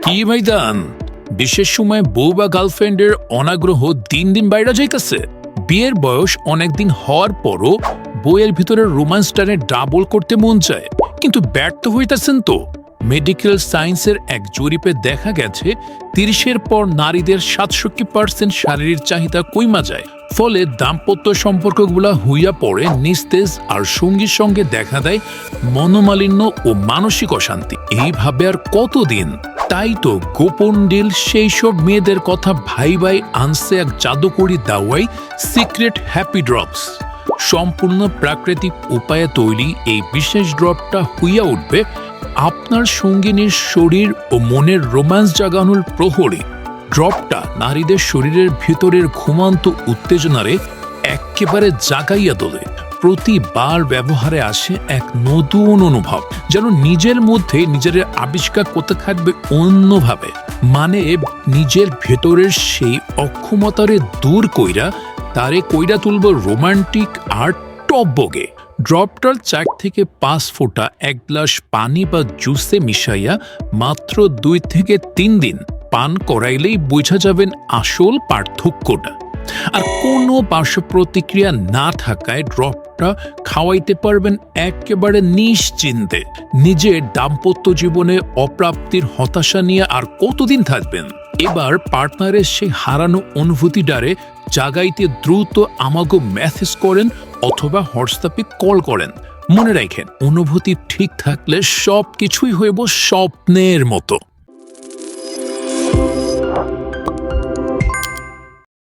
কি ভাইদান, বিশেষ সময় বউ বা গার্লফ্রেন্ডের অনাগ্রহ দিন দিন বাইরে যাইতেছে। বিয়ের বয়স অনেকদিন হওয়ার পরও বইয়ের ভিতরে রোমান্সটারে ডাবল করতে মন চায়, কিন্তু ব্যর্থ হইতেছেন তো। মেডিকেল সায়েন্সের এক জরিপে দেখা গেছে ৩০-এর পর নারীদের ৬৭% শারীরিক চাহিদা কইমা যায়। ফলে দাম্পত্য সম্পর্কগুলা হইয়া পড়ে নিস্তেজ, আর সঙ্গীর সঙ্গে দেখা দেয় মনোমালিন্য ও মানসিক অশান্তি। এইভাবে আর কতদিন? তাই তো গোপন ডিল সেই সব মেয়েদের কথা ভাই ভাই আনছে এক জাদুকরি দাওয়াই, সিক্রেট হ্যাপি ড্রপস। সম্পূর্ণ প্রাকৃতিক উপায়ে তৈরি এই বিশেষ ড্রপটা হইয়া উঠবে আপনার সঙ্গিনীর শরীর ও মনের রোম্যান্স জাগানোর প্রহরী। ড্রপটা নারীদের শরীরের ভিতরের ঘুমান্ত উত্তেজনারে একেবারে জাগাইয়া তোলে। প্রতিবার ব্যবহারে আসে এক নতুন অনুভব, যেন নিজের মধ্যে নিজের আবিষ্কার করতে থাকবে অন্যভাবে। মানে নিজের ভেতরের সেই অক্ষমতারে দূর কইরা তারে কইরা তুলব রোমান্টিক আর টকবগে। ড্রপটার ৪ থেকে ৫ ফোঁটা এক গ্লাস পানি বা জুসে মিশাইয়া মাত্র ২ থেকে ৩ দিন পান করাইলেই বোঝা যাবেন আসল পার্থক্যটা। আর কোনো পার্শ্ব প্রতিক্রিয়া না থাকায় ড্রপটা খাওয়াইতে পারবেন একেবারে নিশ্চিন্তে। নিজের দাম্পত্য জীবনে অপ্রাপ্তির হতাশা নিয়ে আর কতদিন থাকবেন? এবার পার্টনারের সেই হারানো অনুভূতিটারে জাগাইতে দ্রুত আমাকে মেসেজ করেন অথবা হোয়াটসঅ্যাপে কল করেন। মনে রাখেন, অনুভূতি ঠিক থাকলে সব কিছুই হইব স্বপ্নের মতো।